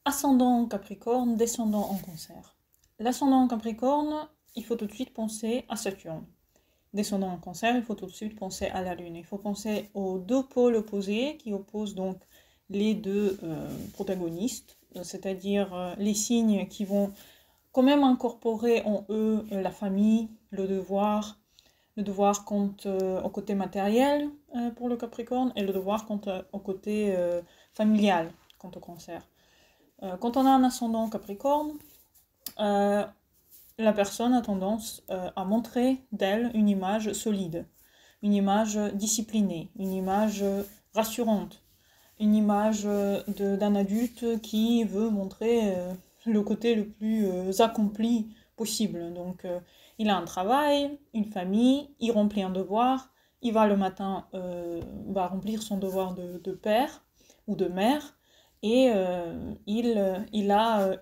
Ascendant en Capricorne, descendant en Cancer. L'ascendant en Capricorne, il faut tout de suite penser à Saturne. Descendant en Cancer, il faut tout de suite penser à la Lune. Il faut penser aux deux pôles opposés qui opposent donc les deux protagonistes, c'est-à-dire les signes qui vont quand même incorporer en eux la famille, le devoir. Le devoir quant au côté matériel pour le Capricorne et le devoir quant au côté familial quant au Cancer. Quand on a un ascendant Capricorne, la personne a tendance à montrer d'elle une image solide, une image disciplinée, une image rassurante, une image d'un adulte qui veut montrer le côté le plus accompli possible. Donc, il a un travail, une famille, il remplit un devoir, il va le matin va remplir son devoir de père ou de mère, et il a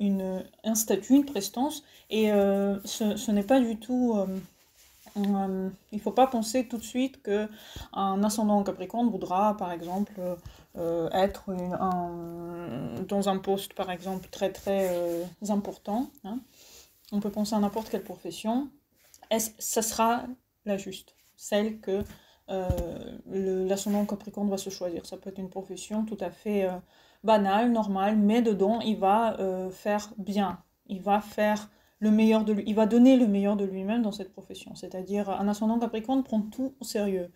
un statut, une prestance, et ce n'est pas du tout... il ne faut pas penser tout de suite qu'un ascendant en Capricorne voudra, par exemple, être dans un poste, par exemple, très très important. Hein. On peut penser à n'importe quelle profession. Ça sera la juste, celle que l'ascendant Capricorne va se choisir. Ça peut être une profession tout à fait banale, normale, mais dedans, il va faire bien. Il va faire le meilleur de lui. Il va donner le meilleur de lui-même dans cette profession. C'est-à-dire, un ascendant Capricorne prend tout au sérieux.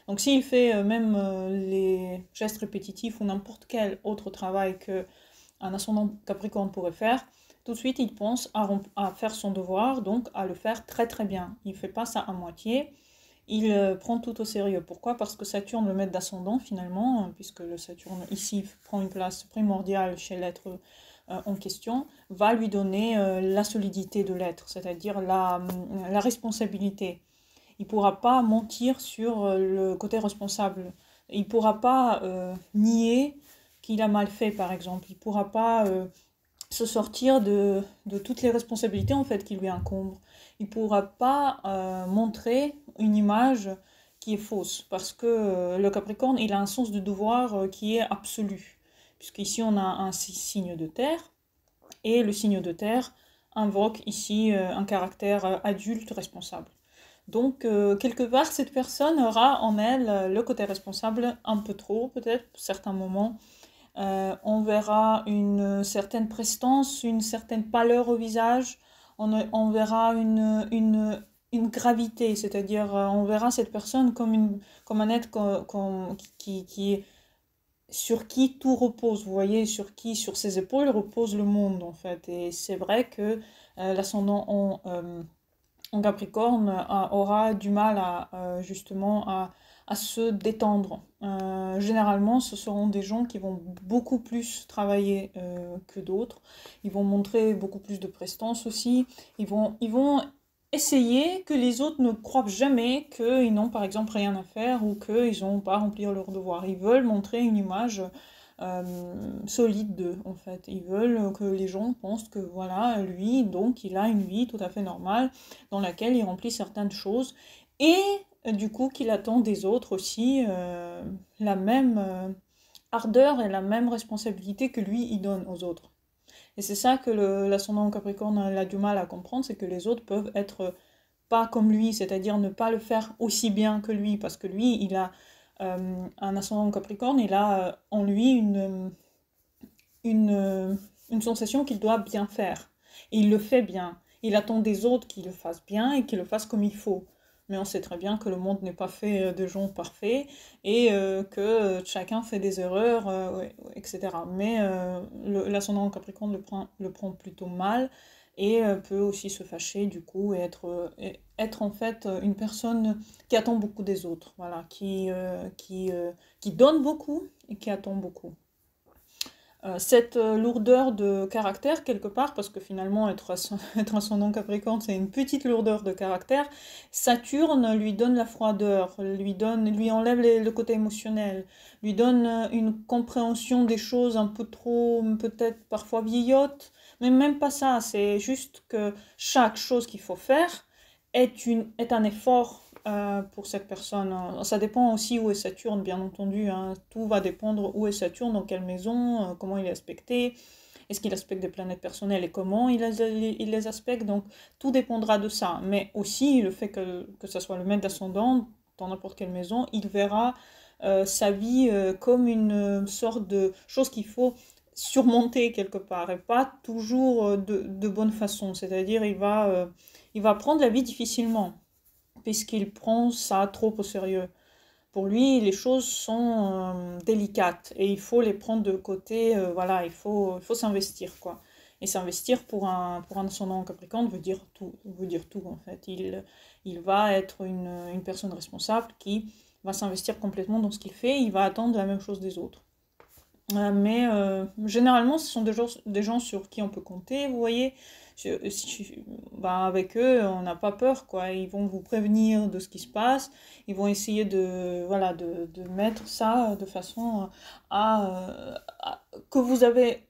Donc, s'il fait même les gestes répétitifs ou n'importe quel autre travail qu'un ascendant Capricorne pourrait faire, tout de suite, il pense à faire son devoir, donc à le faire très très bien. Il ne fait pas ça à moitié. Il prend tout au sérieux. Pourquoi? Parce que Saturne, le maître d'ascendant, finalement, puisque le Saturne ici prend une place primordiale chez l'être en question, va lui donner la solidité de l'être, c'est-à-dire la responsabilité. Il ne pourra pas mentir sur le côté responsable. Il ne pourra pas nier qu'il a mal fait, par exemple. Il ne pourra pas se sortir de toutes les responsabilités en fait qui lui incombent. Il ne pourra pas montrer une image qui est fausse parce que le Capricorne il a un sens du devoir qui est absolu, puisqu'ici on a un signe de terre et le signe de terre invoque ici un caractère adulte responsable. Donc, quelque part, cette personne aura en elle le côté responsable un peu trop, peut-être, pour certains moments, on verra une certaine prestance, une certaine pâleur au visage, on verra une gravité, c'est-à-dire on verra cette personne comme un être qui, sur qui tout repose, vous voyez, sur ses épaules repose le monde en fait. Et c'est vrai que l'ascendant en Capricorne aura du mal justement à se détendre. Généralement, ce seront des gens qui vont beaucoup plus travailler que d'autres. Ils vont montrer beaucoup plus de prestance aussi. Ils vont essayer que les autres ne croient jamais qu'ils n'ont par exemple rien à faire ou qu'ils n'ont pas à remplir leur devoir. Ils veulent montrer une image solide d'eux, en fait. Ils veulent que les gens pensent que voilà, lui, donc, il a une vie tout à fait normale dans laquelle il remplit certaines choses et du coup qu'il attend des autres aussi la même ardeur et la même responsabilité que lui il donne aux autres. Et c'est ça que l'ascendant Capricorne a du mal à comprendre, c'est que les autres peuvent être pas comme lui, c'est-à-dire ne pas le faire aussi bien que lui, parce que lui, il a un ascendant Capricorne, il a en lui une sensation qu'il doit bien faire. Et il le fait bien. Il attend des autres qu'ils le fassent bien et qu'ils le fassent comme il faut. Mais on sait très bien que le monde n'est pas fait de gens parfaits et que chacun fait des erreurs, ouais, ouais, etc. Mais l'ascendant Capricorne le prend plutôt mal et peut aussi se fâcher du coup et être en fait une personne qui attend beaucoup des autres, voilà, qui donne beaucoup et qui attend beaucoup. Cette lourdeur de caractère quelque part, parce que finalement être ascendant Capricorne c'est une petite lourdeur de caractère, Saturne lui donne la froideur, lui enlève le côté émotionnel, lui donne une compréhension des choses un peu trop, peut-être parfois vieillotte, mais même pas ça, c'est juste que chaque chose qu'il faut faire est un effort pour cette personne. Ça dépend aussi où est Saturne, bien entendu, hein. Tout va dépendre où est Saturne, dans quelle maison, comment il est aspecté, est-ce qu'il aspecte des planètes personnelles et comment il les aspecte. Donc tout dépendra de ça. Mais aussi le fait que ça soit le maître d'ascendant, dans n'importe quelle maison, il verra sa vie comme une sorte de chose qu'il faut surmonter quelque part et pas toujours de bonne façon. C'est-à-dire il va prendre la vie difficilement puisqu'il prend ça trop au sérieux. Pour lui, les choses sont délicates et il faut les prendre de côté. Voilà, il faut s'investir, quoi. Et s'investir pour un ascendant Capricorne veut dire tout en fait. Il va être une personne responsable qui va s'investir complètement dans ce qu'il fait. Il va attendre la même chose des autres. Mais généralement, ce sont des gens sur qui on peut compter, vous voyez. Bah, avec eux, on n'a pas peur, quoi. Ils vont vous prévenir de ce qui se passe. Ils vont essayer voilà, de mettre ça de façon que vous avez...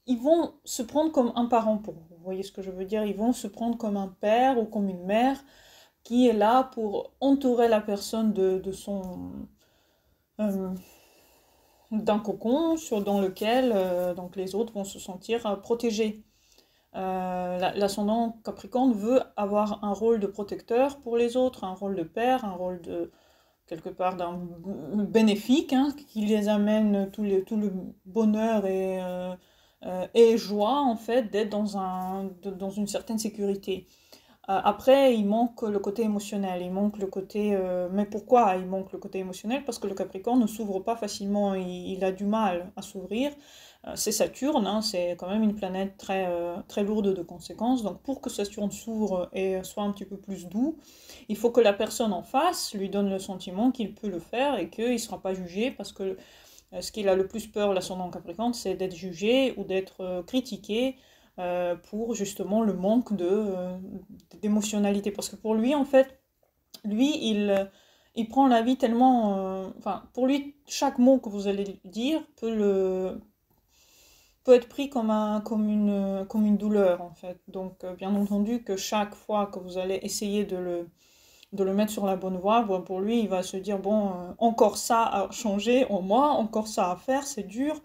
Ils vont se prendre comme un parent pour vous. Vous voyez ce que je veux dire? Ils vont se prendre comme un père ou comme une mère qui est là pour entourer la personne de son... euh, d'un cocon dans lequel donc les autres vont se sentir protégés. L'ascendant Capricorne veut avoir un rôle de protecteur pour les autres, un rôle de père, un rôle de quelque part d'un bénéfique, hein, qui les amène tout le bonheur et joie en fait d'être dans une certaine sécurité. Après, il manque le côté émotionnel, il manque le côté... mais pourquoi il manque le côté émotionnel? Parce que le Capricorne ne s'ouvre pas facilement, il a du mal à s'ouvrir. C'est Saturne, hein, c'est quand même une planète très lourde de conséquences. Donc pour que Saturne s'ouvre et soit un petit peu plus doux, il faut que la personne en face lui donne le sentiment qu'il peut le faire et qu'il ne sera pas jugé, parce que ce qu'il a le plus peur, l'ascendant Capricorne, c'est d'être jugé ou d'être critiqué pour justement le manque d'émotionnalité. Parce que pour lui, en fait, lui, il prend la vie tellement... Enfin, pour lui, chaque mot que vous allez dire peut être pris comme une douleur, en fait. Donc, bien entendu que chaque fois que vous allez essayer de le mettre sur la bonne voie, bon, pour lui, il va se dire, bon, encore ça à changer en moi, encore ça à faire, c'est dur.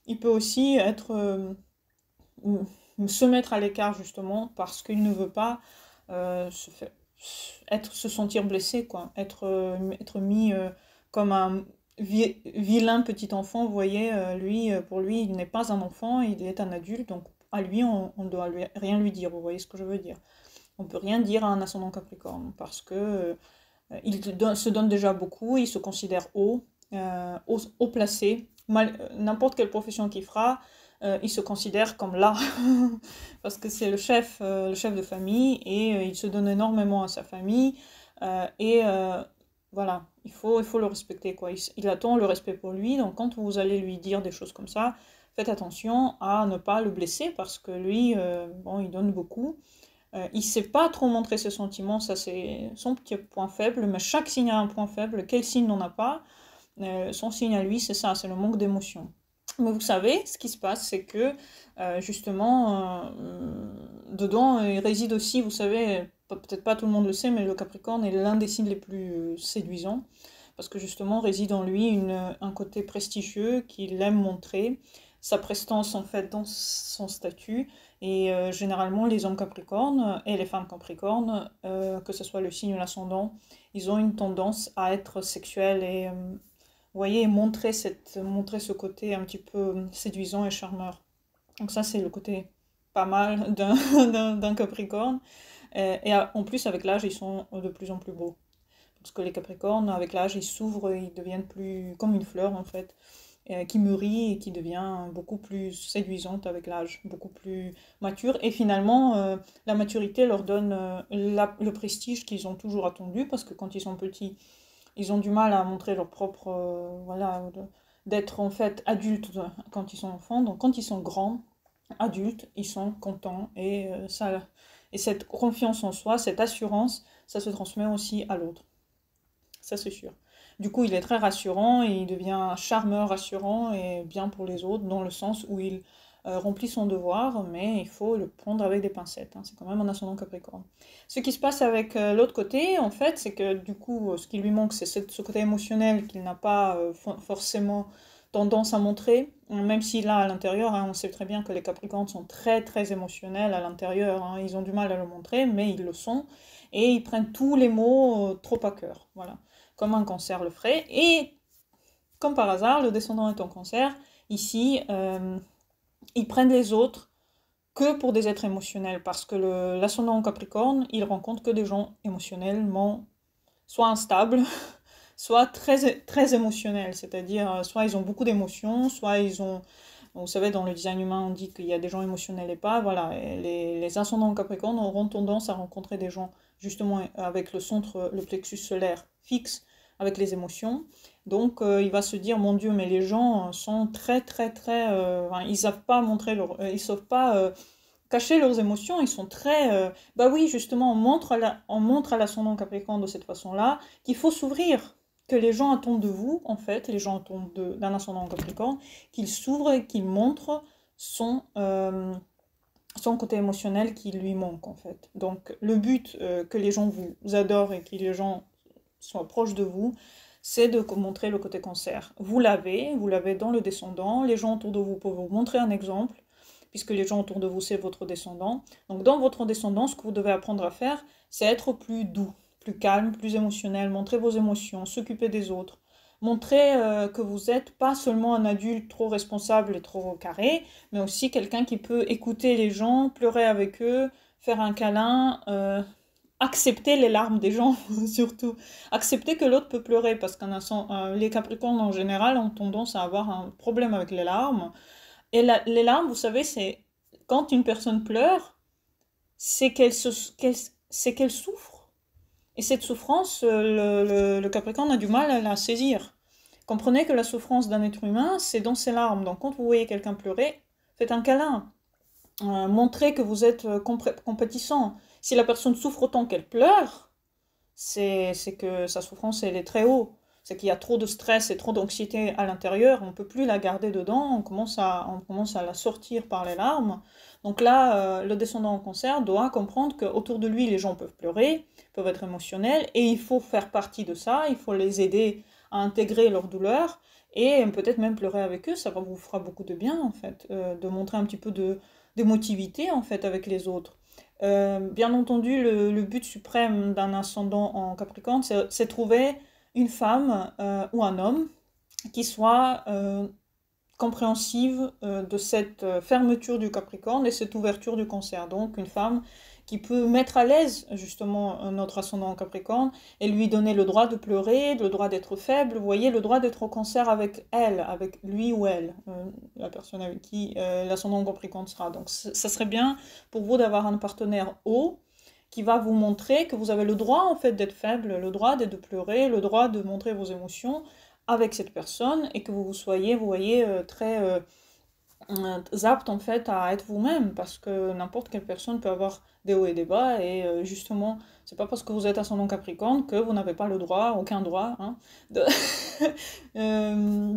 Il peut aussi être... se mettre à l'écart justement parce qu'il ne veut pas se sentir blessé, quoi. Être mis comme un vilain petit enfant, vous voyez. Lui, pour lui, il n'est pas un enfant, il est un adulte, donc à lui, on ne doit rien lui dire, vous voyez ce que je veux dire. On ne peut rien dire à un ascendant Capricorne parce que il se donne déjà beaucoup, il se considère haut placé, n'importe quelle profession qu'il fera, il se considère comme là, parce que c'est le chef de famille, et il se donne énormément à sa famille, et voilà, il faut le respecter, quoi. Il attend le respect pour lui, donc quand vous allez lui dire des choses comme ça, faites attention à ne pas le blesser, parce que lui, bon, il donne beaucoup. Il ne sait pas trop montrer ses sentiments, ça c'est son petit point faible, mais chaque signe a un point faible. Quel signe n'en a pas? Son signe à lui, c'est ça, c'est le manque d'émotion. Mais vous savez, ce qui se passe, c'est que justement, dedans, il réside aussi, vous savez, peut-être pas tout le monde le sait, mais le Capricorne est l'un des signes les plus séduisants, parce que justement, réside en lui un côté prestigieux qu'il aime montrer, sa prestance en fait dans son statut, et généralement, les hommes Capricornes et les femmes Capricornes, que ce soit le signe ou l'ascendant, ils ont une tendance à être sexuels et vous voyez, montrer ce côté un petit peu séduisant et charmeur. Donc ça, c'est le côté pas mal d'un Capricorne. Et en plus, avec l'âge, ils sont de plus en plus beaux. Parce que les Capricornes, avec l'âge, ils s'ouvrent, ils deviennent plus comme une fleur, en fait, qui mûrit et qui devient beaucoup plus séduisante avec l'âge, beaucoup plus mature. Et finalement, la maturité leur donne le prestige qu'ils ont toujours attendu, parce que quand ils sont petits, ils ont du mal à montrer leur propre, voilà, d'être en fait adultes quand ils sont enfants. Donc quand ils sont grands, adultes, ils sont contents, et cette confiance en soi, cette assurance, ça se transmet aussi à l'autre. Ça c'est sûr. Du coup, il est très rassurant et il devient un charmeur rassurant et bien pour les autres, dans le sens où il remplit son devoir, mais il faut le prendre avec des pincettes, hein. C'est quand même un ascendant Capricorne. Ce qui se passe avec l'autre côté, en fait, c'est que du coup, ce qui lui manque, c'est ce côté émotionnel qu'il n'a pas forcément tendance à montrer, même si là, à l'intérieur, hein, on sait très bien que les Capricornes sont très très émotionnels à l'intérieur, hein. Ils ont du mal à le montrer, mais ils le sont, et ils prennent tous les mots trop à cœur, voilà, comme un Cancer le ferait. Et comme par hasard, le descendant est en Cancer, ici, ils prennent les autres que pour des êtres émotionnels, parce que l'ascendant en Capricorne, il rencontre que des gens émotionnellement soit instables, soit très, très émotionnels, c'est-à-dire soit ils ont beaucoup d'émotions, soit ils ont, vous savez, dans le design humain, on dit qu'il y a des gens émotionnels et pas, voilà, et les ascendants en Capricorne auront tendance à rencontrer des gens justement avec le centre, le plexus solaire fixe, avec les émotions. Donc il va se dire, mon Dieu, mais les gens sont très, très, très, enfin, ils savent pas montrer ils savent pas cacher leurs émotions, ils sont très... bah oui, justement, on montre à l'ascendant Capricorne de cette façon-là qu'il faut s'ouvrir, que les gens attendent de vous, en fait, les gens attendent d'un ascendant Capricorne, qu'il s'ouvre et qu'il montre son côté émotionnel qui lui manque, en fait. Donc, le but que les gens vous adorent et que les gens soient proches de vous, c'est de montrer le côté Cancer. Vous l'avez dans le descendant, les gens autour de vous peuvent vous montrer un exemple, puisque les gens autour de vous, c'est votre descendant. Donc dans votre descendant, ce que vous devez apprendre à faire, c'est être plus doux, plus calme, plus émotionnel, montrer vos émotions, s'occuper des autres. Montrer que vous n'êtes pas seulement un adulte trop responsable et trop carré, mais aussi quelqu'un qui peut écouter les gens, pleurer avec eux, faire un câlin, accepter les larmes des gens, surtout. Accepter que l'autre peut pleurer, parce que les Capricornes en général ont tendance à avoir un problème avec les larmes. Et les larmes, vous savez, c'est quand une personne pleure, c'est qu'elle souffre. Et cette souffrance, le Capricorne a du mal à la saisir. Comprenez que la souffrance d'un être humain, c'est dans ses larmes. Donc quand vous voyez quelqu'un pleurer, faites un câlin. Montrez que vous êtes compatissant. Si la personne souffre autant qu'elle pleure, c'est que sa souffrance, elle est très haute. C'est qu'il y a trop de stress et trop d'anxiété à l'intérieur, on ne peut plus la garder dedans, on commence à la sortir par les larmes. Donc là, le descendant en Cancer doit comprendre qu'autour de lui, les gens peuvent pleurer, peuvent être émotionnels, et il faut faire partie de ça, il faut les aider à intégrer leur douleur, et peut-être même pleurer avec eux, ça vous fera beaucoup de bien, en fait, de montrer un petit peu d'émotivité, en fait, avec les autres. Bien entendu, le but suprême d'un ascendant en Capricorne, c'est trouver une femme ou un homme qui soit compréhensive de cette fermeture du Capricorne et cette ouverture du Cancer. Donc une femme qui peut mettre à l'aise justement notre ascendant en Capricorne et lui donner le droit de pleurer, le droit d'être faible, vous voyez, le droit d'être au Cancer avec elle, avec lui ou elle, la personne avec qui l'ascendant en Capricorne sera. Donc ça serait bien pour vous d'avoir un partenaire haut qui va vous montrer que vous avez le droit en fait d'être faible, le droit de pleurer, le droit de montrer vos émotions avec cette personne et que vous soyez, vous voyez, très apte en fait à être vous-même parce que n'importe quelle personne peut avoir des hauts et des bas et justement c'est pas parce que vous êtes ascendant Capricorne que vous n'avez pas le droit, aucun droit, hein, de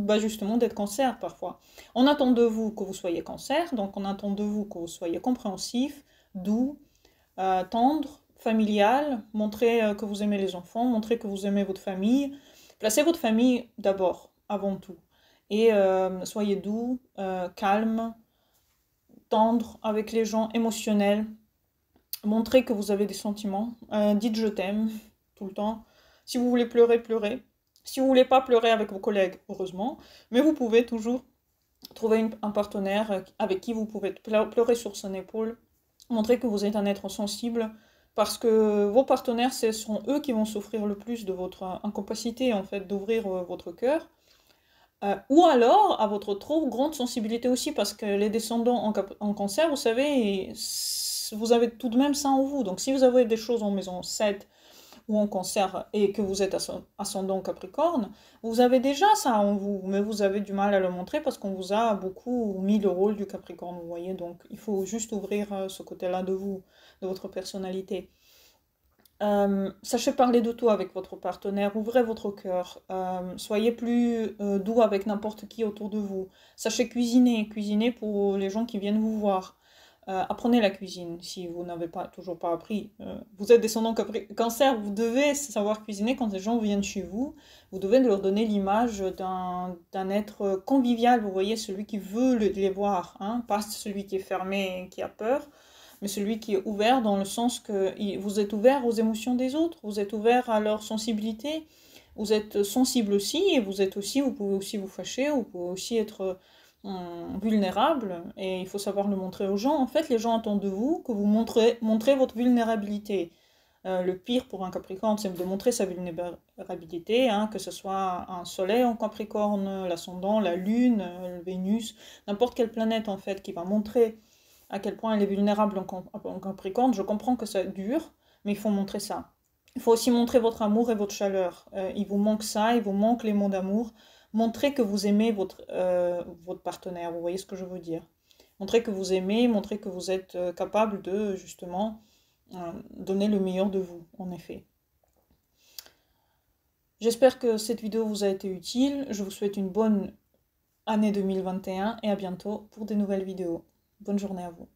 bah justement d'être Cancer parfois. On attend de vous que vous soyez Cancer, donc on attend de vous que vous soyez compréhensif, doux, tendre, familial, montrer que vous aimez les enfants, montrer que vous aimez votre famille. Placez votre famille d'abord, avant tout. Et soyez doux, calme, tendre avec les gens, émotionnel. Montrez que vous avez des sentiments. Dites je t'aime tout le temps. Si vous voulez pleurer, pleurez. Si vous voulez pas pleurer avec vos collègues, heureusement. Mais vous pouvez toujours trouver un partenaire avec qui vous pouvez pleurer sur son épaule. Montrer que vous êtes un être sensible. Parce que vos partenaires, ce sont eux qui vont souffrir le plus de votre incapacité en fait d'ouvrir votre cœur. Ou alors à votre trop grande sensibilité aussi, parce que les descendants en Cancer, vous savez, vous avez tout de même ça en vous. Donc si vous avez des choses en maison 7 ou en Cancer et que vous êtes ascendant Capricorne, vous avez déjà ça en vous, mais vous avez du mal à le montrer parce qu'on vous a beaucoup mis le rôle du Capricorne, vous voyez. Donc il faut juste ouvrir ce côté-là de vous, de votre personnalité. Sachez parler de tout avec votre partenaire, ouvrez votre cœur, soyez plus doux avec n'importe qui autour de vous. Sachez cuisiner, cuisiner pour les gens qui viennent vous voir. Apprenez la cuisine si vous n'avez pas, toujours pas appris. Vous êtes descendant cancer, vous devez savoir cuisiner quand les gens viennent chez vous. Vous devez leur donner l'image d'un être convivial, vous voyez, celui qui veut les voir, hein, pas celui qui est fermé et qui a peur, mais celui qui est ouvert dans le sens que vous êtes ouvert aux émotions des autres, vous êtes ouvert à leur sensibilité, vous êtes sensible aussi, et vous pouvez aussi vous fâcher, vous pouvez aussi être vulnérable, et il faut savoir le montrer aux gens. En fait, les gens attendent de vous que vous montrez votre vulnérabilité. Le pire pour un Capricorne, c'est de montrer sa vulnérabilité, hein, que ce soit un soleil en Capricorne, l'ascendant, la lune, le Vénus, n'importe quelle planète en fait qui va montrer à quel point elle est vulnérable en Capricorne. Je comprends que ça dure, mais il faut montrer ça. Il faut aussi montrer votre amour et votre chaleur. Il vous manque ça, il vous manque les mots d'amour. Montrez que vous aimez votre partenaire, vous voyez ce que je veux dire. Montrez que vous aimez, montrez que vous êtes capable de, justement, donner le meilleur de vous, en effet. J'espère que cette vidéo vous a été utile. Je vous souhaite une bonne année 2021 et à bientôt pour de nouvelles vidéos. Bonne journée à vous.